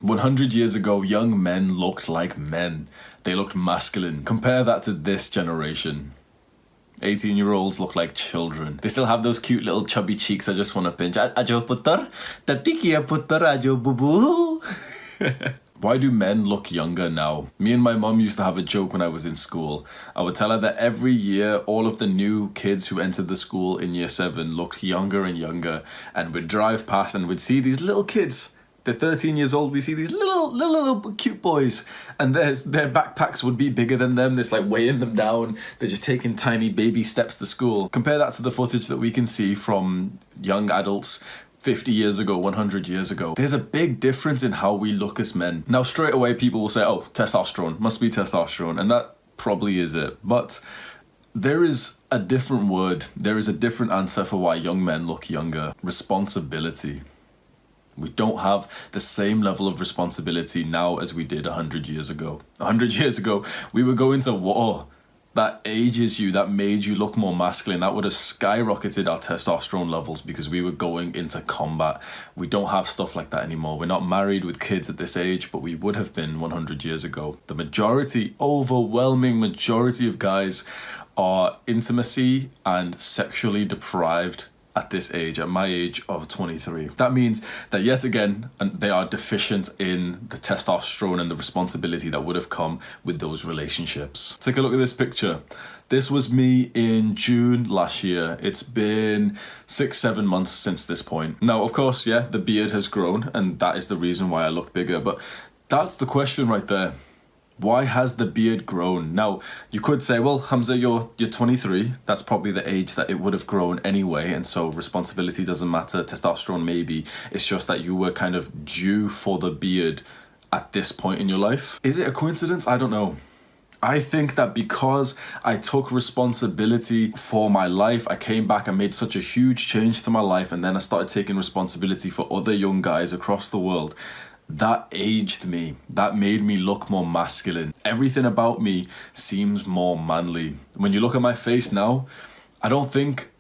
100 years ago, young men looked like men. They looked masculine. Compare that to this generation. 18-year-olds look like children. They still have those cute little chubby cheeks I just want to pinch. Ajo putar, tatikia putar, ajo bubu. Why do men look younger now? Me and my mum used to have a joke when I was in school. I would tell her that every year, all of the new kids who entered the school in year 7 looked younger and younger. And we'd drive past and we'd see these little kids. They're 13 years old. We see these little cute boys, and their backpacks would be bigger than them. It's like weighing them down. They're just taking tiny baby steps to school. Compare that to the footage that we can see from young adults 50 years ago, 100 years ago. There's a big difference in how we look as men. Now, straight away, people will say, oh, testosterone, must be testosterone. And that probably is it. But there is a different word. There is a different answer for why young men look younger. Responsibility. We don't have the same level of responsibility now as we did 100 years ago. 100 years ago, we were going to war. That ages you, that made you look more masculine. That would have skyrocketed our testosterone levels because we were going into combat. We don't have stuff like that anymore. We're not married with kids at this age, but we would have been 100 years ago. The majority, overwhelming majority of guys are intimacy and sexually deprived at this age, at my age of 23. That means that yet again, they are deficient in the testosterone and the responsibility that would have come with those relationships. Take a look at this picture. This was me in June last year. It's been 6-7 months since this point. Now, of course, yeah, the beard has grown and that is the reason why I look bigger, but that's the question right there. Why has the beard grown? Now, you could say, well, Hamza, you're 23. That's probably the age that it would have grown anyway. And so responsibility doesn't matter. Testosterone, maybe. It's just that you were kind of due for the beard at this point in your life. Is it a coincidence? I don't know. I think that because I took responsibility for my life, I came back and made such a huge change to my life. And then I started taking responsibility for other young guys across the world. That aged me. That made me look more masculine. Everything about me seems more manly. When you look at my face now, I don't think,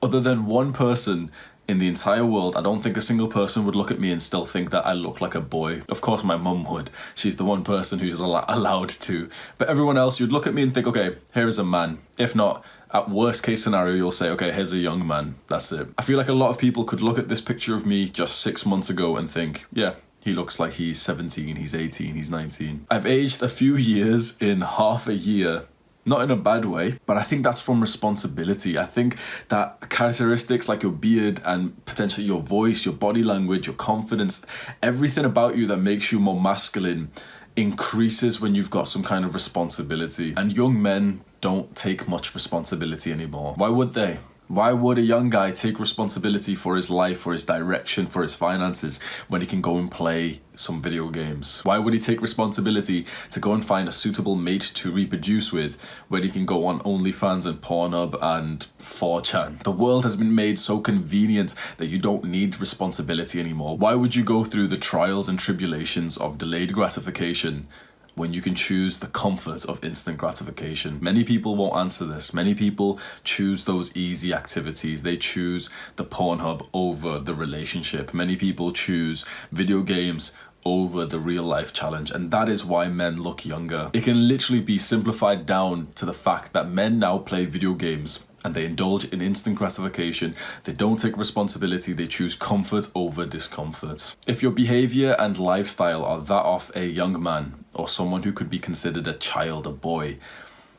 other than one person in the entire world, I don't think a single person would look at me and still think that I look like a boy. Of course, my mum would. She's the one person who's allowed to. But everyone else, you'd look at me and think, okay, here is a man. If not, at worst case scenario, you'll say, okay, here's a young man. That's it. I feel like a lot of people could look at this picture of me just 6 months ago and think, yeah, he looks like he's 17, he's 18, he's 19. I've aged a few years in half a year. Not in a bad way, but I think that's from responsibility. I think that characteristics like your beard and potentially your voice, your body language, your confidence, everything about you that makes you more masculine increases when you've got some kind of responsibility. And young men don't take much responsibility anymore. Why would they? Why would a young guy take responsibility for his life, for his direction, for his finances, when he can go and play some video games? Why would he take responsibility to go and find a suitable mate to reproduce with, when he can go on OnlyFans and Pornhub and 4chan? The world has been made so convenient that you don't need responsibility anymore. Why would you go through the trials and tribulations of delayed gratification when you can choose the comfort of instant gratification? Many people won't answer this. Many people choose those easy activities. They choose the Pornhub over the relationship. Many people choose video games over the real life challenge, and that is why men look younger. It can literally be simplified down to the fact that men now play video games and they indulge in instant gratification. They don't take responsibility. They choose comfort over discomfort. If your behavior and lifestyle are that of a young man or someone who could be considered a child, a boy,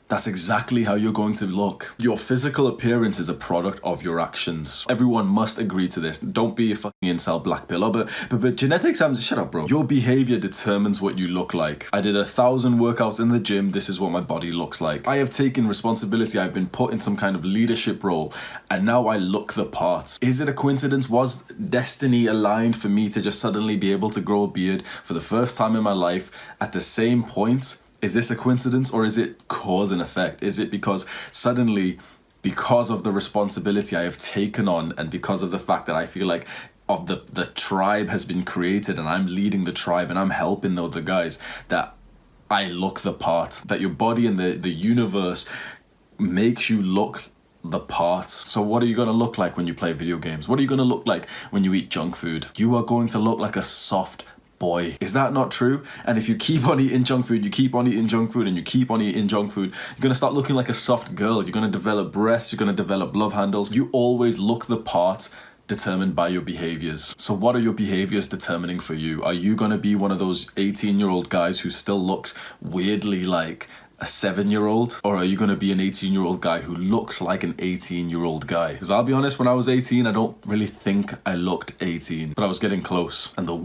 that's exactly how you're going to look. Your physical appearance is a product of your actions. Everyone must agree to this. Don't be a fucking incel black pill. But genetics, shut up, bro. Your behavior determines what you look like. I did 1,000 workouts in the gym. This is what my body looks like. I have taken responsibility. I've been put in some kind of leadership role, and now I look the part. Is it a coincidence? Was destiny aligned for me to just suddenly be able to grow a beard for the first time in my life at the same point? Is this a coincidence, or is it cause and effect? Is it because suddenly, because of the responsibility I have taken on, and because of the fact that I feel like of the tribe has been created and I'm leading the tribe and I'm helping the other guys, that I look the part, that your body and the universe makes you look the part? So what are you going to look like when you play video games? What are you going to look like when you eat junk food? You are going to look like a soft, boy. Is that not true? And if you keep on eating junk food, you keep on eating junk food, and you keep on eating junk food, you're going to start looking like a soft girl. You're going to develop breasts, you're going to develop love handles. You always look the part determined by your behaviors. So what are your behaviors determining for you? Are you going to be one of those 18-year-old guys who still looks weirdly like a 7-year-old? Or are you going to be an 18-year-old guy who looks like an 18-year-old guy? Because I'll be honest, when I was 18, I don't really think I looked 18, but I was getting close. And the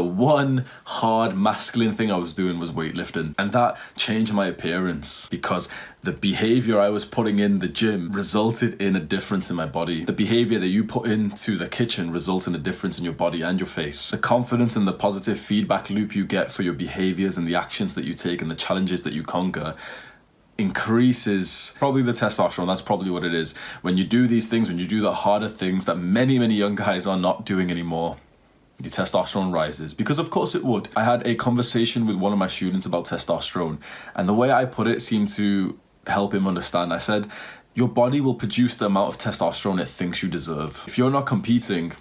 one hard masculine thing I was doing was weightlifting. And that changed my appearance because the behavior I was putting in the gym resulted in a difference in my body. The behavior that you put into the kitchen results in a difference in your body and your face. The confidence and the positive feedback loop you get for your behaviors and the actions that you take and the challenges that you conquer increases probably the testosterone. That's probably what it is. When you do these things, when you do the harder things that many young guys are not doing anymore, your testosterone rises, because of course it would. I had a conversation with one of my students about testosterone, and the way I put it seemed to help him understand. I said, your body will produce the amount of testosterone it thinks you deserve. If you're not competing,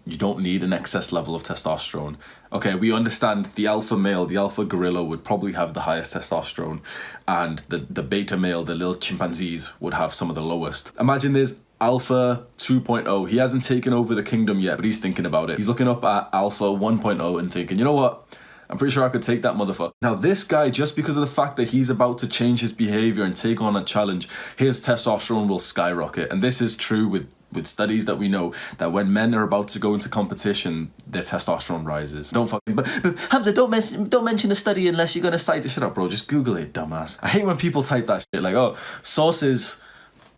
you don't need an excess level of testosterone. Okay, we understand the alpha male, the alpha gorilla would probably have the highest testosterone, and the beta male, the little chimpanzees, would have some of the lowest. Imagine there's Alpha 2.0. He hasn't taken over the kingdom yet, but he's thinking about it. He's looking up at Alpha 1.0 and thinking, you know what? I'm pretty sure I could take that motherfucker. Now this guy, just because of the fact that he's about to change his behavior and take on a challenge, his testosterone will skyrocket. And this is true with studies that we know, that when men are about to go into competition, their testosterone rises. Don't fucking, but Hamza, don't mention a study unless you're gonna cite the shit up, bro. Just Google it, dumbass. I hate when people type that shit like, oh, sources.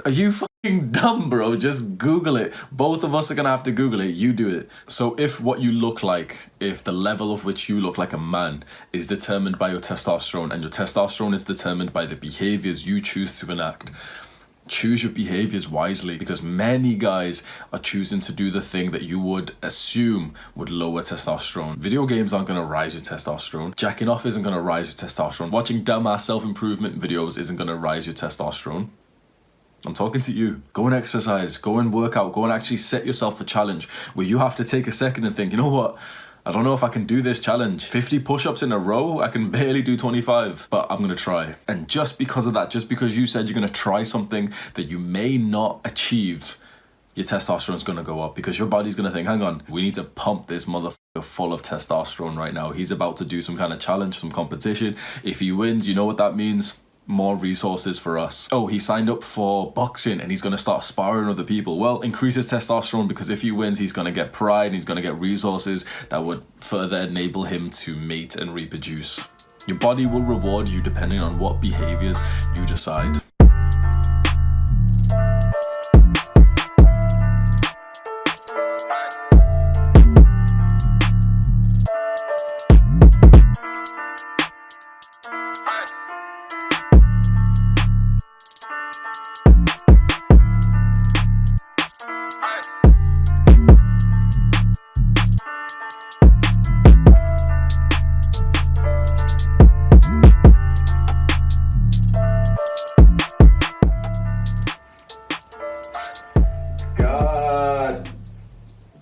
Are you fucking dumb, bro? Just Google it. Both of us are gonna have to Google it. You do it. So if what you look like, if the level of which you look like a man is determined by your testosterone, and your testosterone is determined by the behaviors you choose to enact, choose your behaviors wisely, because many guys are choosing to do the thing that you would assume would lower testosterone. Video games aren't going to rise your testosterone. Jacking off isn't going to rise your testosterone. Watching dumbass self-improvement videos isn't going to rise your testosterone. I'm talking to you. Go and exercise, go and work out, go and actually set yourself a challenge where you have to take a second and think, you know what? I don't know if I can do this challenge. 50 push-ups in a row, I can barely do 25, but I'm gonna try. And just because of that, just because you said you're gonna try something that you may not achieve, your testosterone's gonna go up, because your body's gonna think, hang on, we need to pump this motherfucker full of testosterone right now. He's about to do some kind of challenge, some competition. If he wins, you know what that means? More resources for us. Oh, he signed up for boxing and he's going to start sparring other people. Well, increase his testosterone, because if he wins, he's going to get pride and he's going to get resources that would further enable him to mate and reproduce. Your body will reward you depending on what behaviors you decide.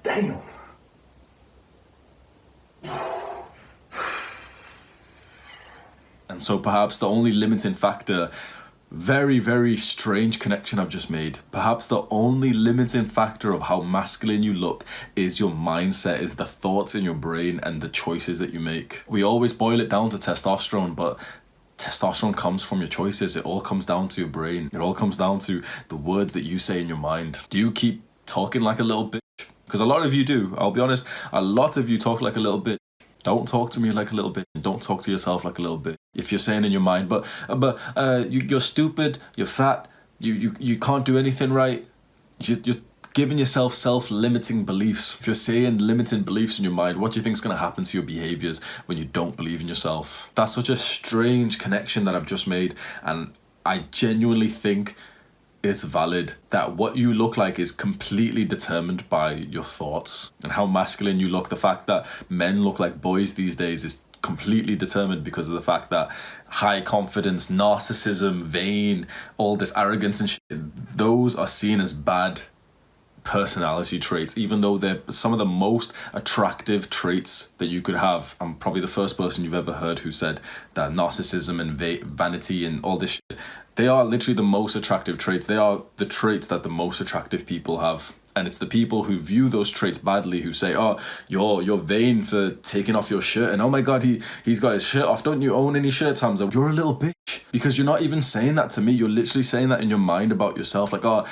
Damn. And so perhaps the only limiting factor, very strange connection I've just made, perhaps the only limiting factor of how masculine you look is your mindset, is the thoughts in your brain and the choices that you make. We always boil it down to testosterone, but testosterone comes from your choices. It all comes down to your brain. It all comes down to the words that you say in your mind. Do you keep talking like a little bitch? Because a lot of you do. I'll be honest, a lot of you talk like a little bitch. Don't talk to me like a little bitch. Don't talk to yourself like a little bitch. If you're saying in your mind, you're stupid, you're fat, you can't do anything right, you're giving yourself self-limiting beliefs. If you're saying limiting beliefs in your mind, what do you think is going to happen to your behaviors when you don't believe in yourself? That's such a strange connection that I've just made, and I genuinely think it's valid, that what you look like is completely determined by your thoughts. And how masculine you look, the fact that men look like boys these days, is completely determined because of the fact that high confidence, narcissism, vain, all this arrogance and shit, those are seen as bad personality traits, even though they're some of the most attractive traits that you could have. I'm probably the first person you've ever heard who said that narcissism and vanity and all this shit, they are literally the most attractive traits. They are the traits that the most attractive people have. And it's the people who view those traits badly who say, oh, you're vain for taking off your shirt, and oh my god, he's got his shirt off. Don't you own any shirts, Hamza? You're a little bitch. Because you're not even saying that to me. You're literally saying that in your mind about yourself. Like, oh,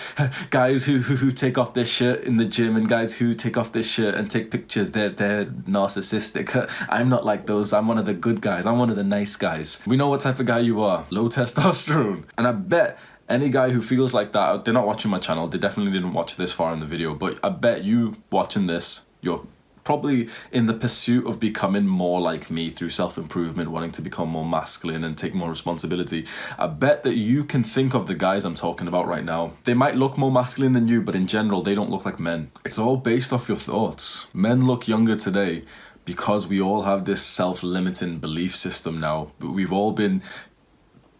guys who take off their shirt in the gym and guys who take off their shirt and take pictures, they're narcissistic. I'm not like those. I'm one of the good guys. I'm one of the nice guys. We know what type of guy you are. Low testosterone. And I bet any guy who feels like that, they're not watching my channel. They definitely didn't watch this far in the video. But I bet you watching this, you're probably in the pursuit of becoming more like me through self-improvement, wanting to become more masculine and take more responsibility. I bet that you can think of the guys I'm talking about right now. They might look more masculine than you, but in general, they don't look like men. It's all based off your thoughts. Men look younger today because we all have this self-limiting belief system now. We've all been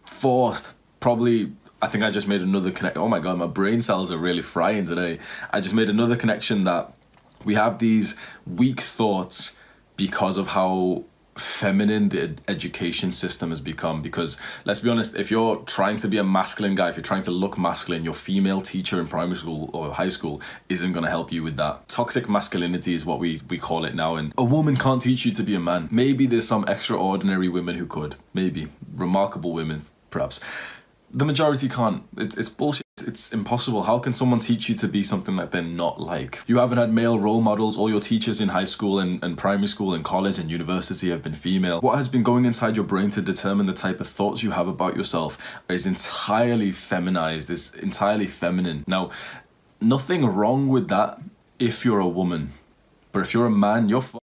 forced, probably. I think I just made another connection. Oh my god, my brain cells are really frying today. I just made another connection that we have these weak thoughts because of how feminine the education system has become. Because let's be honest, if you're trying to be a masculine guy, if you're trying to look masculine, your female teacher in primary school or high school isn't going to help you with that. Toxic masculinity is what we call it now, and a woman can't teach you to be a man. Maybe there's some extraordinary women who could, maybe remarkable women perhaps. The majority can't. It's bullshit. It's impossible. How can someone teach you to be something that they're not like? You haven't had male role models. All your teachers in high school and primary school and college and university have been female. What has been going inside your brain to determine the type of thoughts you have about yourself is entirely feminized, is entirely feminine. Now, nothing wrong with that if you're a woman. But if you're a man, you're fucked.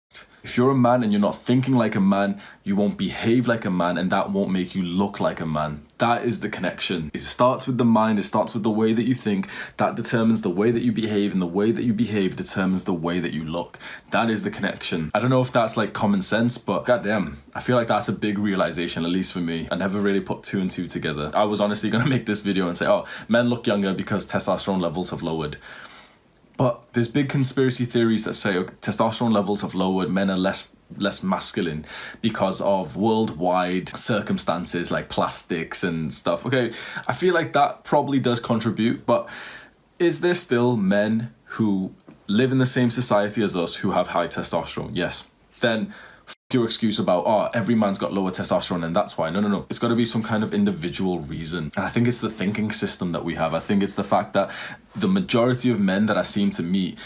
If you're a man and you're not thinking like a man, you won't behave like a man, and that won't make you look like a man. That is the connection. It starts with the mind, it starts with the way that you think. That determines the way that you behave, and the way that you behave determines the way that you look. That is the connection. I don't know if that's like common sense, but goddamn, I feel like that's a big realization, at least for me. I never really put two and two together. I was honestly gonna make this video and say, oh, men look younger because testosterone levels have lowered. But there's big conspiracy theories that say testosterone levels have lowered, men are less masculine because of worldwide circumstances like plastics and stuff. Okay, I feel like that probably does contribute, but is there still men who live in the same society as us who have high testosterone? Yes. Then your excuse about, oh, every man's got lower testosterone and that's why. No. It's got to be some kind of individual reason. And I think it's the thinking system that we have. I think it's the fact that the majority of men that I seem to meet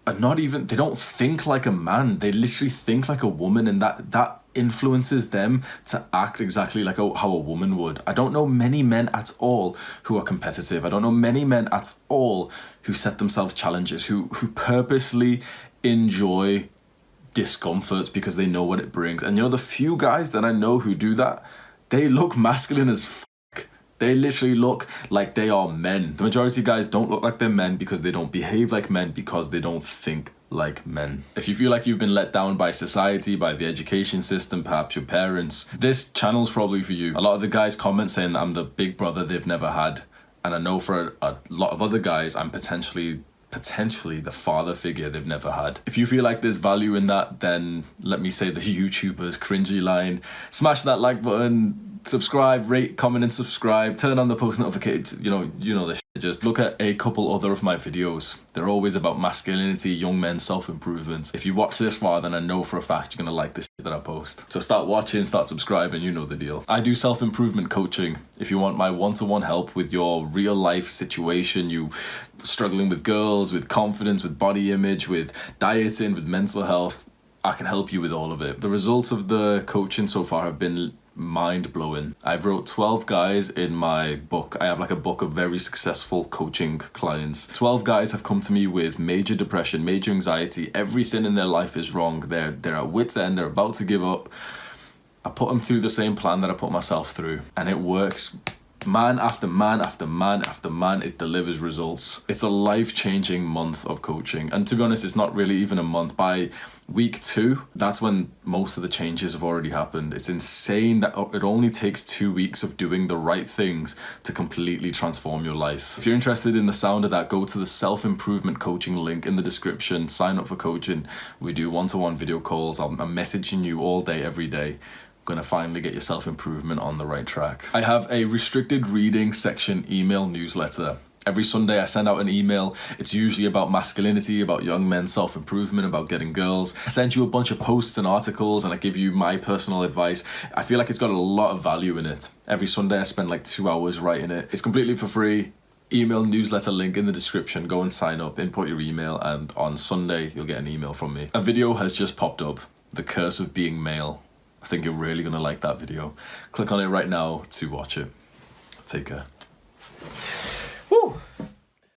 are not even, they don't think like a man. They literally think like a woman, and that influences them to act exactly like how a woman would. I don't know many men at all who are competitive. I don't know many men at all who set themselves challenges, who purposely enjoy discomforts because they know what it brings. And you know, the few guys that I know who do that, they look masculine as fuck. They literally look like they are men. The majority of guys don't look like they're men because they don't behave like men, because they don't think like men. If you feel like you've been let down by society, by the education system, perhaps your parents, this channel's probably for you. A lot of the guys comment saying that I'm the big brother they've never had. And I know for a lot of other guys, I'm potentially the father figure they've never had. If you feel like there's value in that, then let me say the YouTuber's cringy line. Smash that like button, subscribe, rate, comment and subscribe, turn on the post notifications, you know this shit. Just look at a couple other of my videos. They're always about masculinity, young men, self-improvement. If you watch this far, then I know for a fact you're gonna like the shit that I post. So start watching, start subscribing, you know the deal. I do self-improvement coaching. If you want my one-to-one help with your real life situation, you struggling with girls, with confidence, with body image, with dieting, with mental health, I can help you with all of it. The results of the coaching so far have been mind-blowing. I've wrote 12 guys in my book. I have like a book of very successful coaching clients. 12 guys have come to me with major depression, major anxiety, everything in their life is wrong. They're at wit's end, they're about to give up. I put them through the same plan that I put myself through, and it works Man after man after man after man, it delivers results. It's a life-changing month of coaching. And to be honest, it's not really even a month. By week 2, that's when most of the changes have already happened. It's insane that it only takes 2 weeks of doing the right things to completely transform your life. If you're interested in the sound of that, go to the self-improvement coaching link in the description, sign up for coaching. We do one-to-one video calls. I'm messaging you all day, every day. Gonna finally get your self-improvement on the right track. I have a restricted reading section email newsletter. Every Sunday I send out an email. It's usually about masculinity, about young men's self-improvement, about getting girls. I send you a bunch of posts and articles and I give you my personal advice. I feel like it's got a lot of value in it. Every Sunday I spend like 2 hours writing it. It's completely for free. Email newsletter link in the description. Go and sign up, input your email, and on Sunday you'll get an email from me. A video has just popped up. The curse of being male. I think you're really gonna like that video. Click on it right now to watch it. Take care.